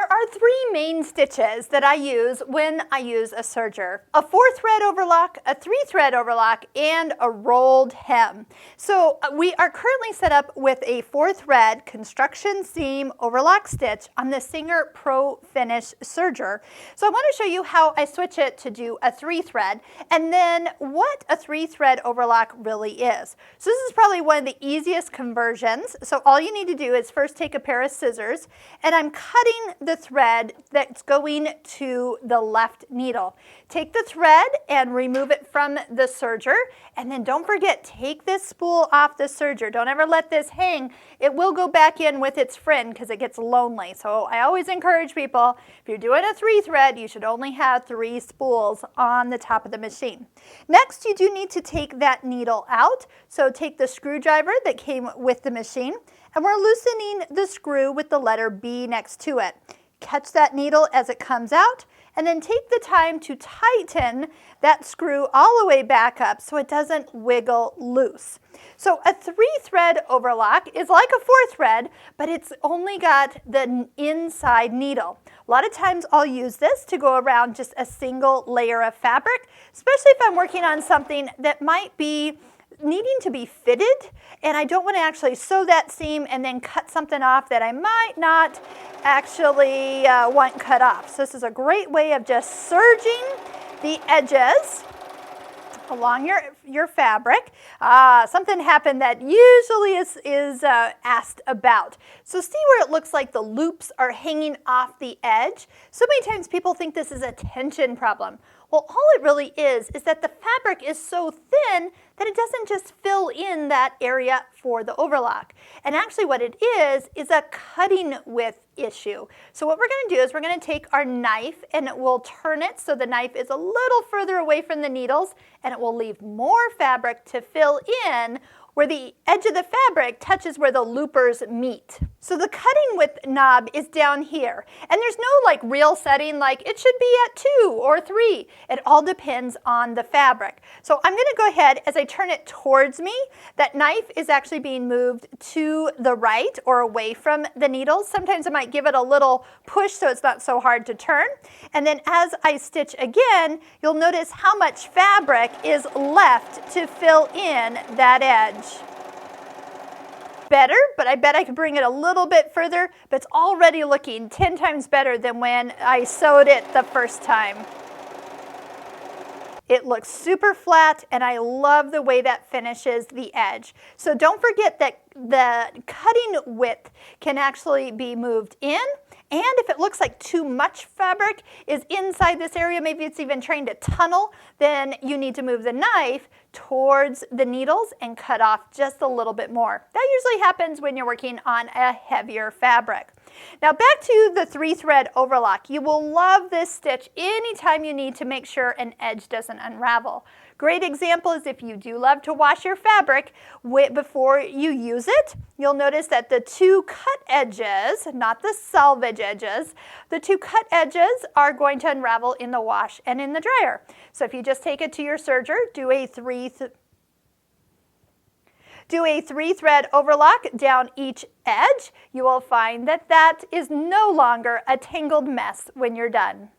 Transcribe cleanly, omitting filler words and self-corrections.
There are three main stitches that I use when I use a serger: a 4-thread overlock, a 3-thread overlock, and a rolled hem. So we are currently set up with a 4-thread construction seam overlock stitch on the Serger ProFinish Serger. So I want to show you how I switch it to do a 3-thread, and then what a 3-thread overlock really is. So this is probably one of the easiest conversions. So all you need to do is first take a pair of scissors, and I'm cutting the thread that's going to the left needle. Take the thread and remove it from the serger, and then don't forget, take this spool off the serger. Don't ever let this hang. It will go back in with its friend because it gets lonely. So I always encourage people, if you're doing a 3-thread, you should only have 3 spools on the top of the machine. Next, you do need to take that needle out. So take the screwdriver that came with the machine, and we're loosening the screw with the letter B next to it. Catch that needle as it comes out, and then take the time to tighten that screw all the way back up so it doesn't wiggle loose. So a 3-thread overlock is like a 4-thread, but it's only got the inside needle. A lot of times I'll use this to go around just a single layer of fabric, especially if I'm working on something that might be needing to be fitted, and I don't want to actually sew that seam and then cut something off that I might not actually want cut off. So this is a great way of just serging the edges along your fabric. Something happened that usually is asked about. So see where it looks like the loops are hanging off the edge? So many times people think this is a tension problem. Well, all it really is that the fabric is so thin that it doesn't just fill in that area for the overlock. And actually what it is a cutting width issue. So what we're going to do is we're going to take our knife and we'll turn it so the knife is a little further away from the needles, and it will leave more fabric to fill in where the edge of the fabric touches where the loopers meet. So the cutting width knob is down here, and there's no like real setting like it should be at 2 or 3. It all depends on the fabric. So I'm going to go ahead, as I turn it towards me, that knife is actually being moved to the right or away from the needles. Sometimes I might give it a little push so it's not so hard to turn. And then as I stitch again, you'll notice how much fabric is left to fill in that edge. Better, but I bet I could bring it a little bit further, but it's already looking 10 times better than when I sewed it the first time. It looks super flat, and I love the way that finishes the edge. So don't forget that the cutting width can actually be moved in, and if it looks like too much fabric is inside this area, maybe it's even trying to tunnel, then you need to move the knife towards the needles and cut off just a little bit more. That usually happens when you're working on a heavier fabric. Now back to the 3-thread overlock. You will love this stitch anytime you need to make sure an edge doesn't unravel. Great example is if you do love to wash your fabric before you use it. You'll notice that the 2 cut edges, not the selvage edges, the 2 cut edges are going to unravel in the wash and in the dryer. So if you just take it to your serger, do a 3-thread overlock down each edge, you will find that that is no longer a tangled mess when you're done.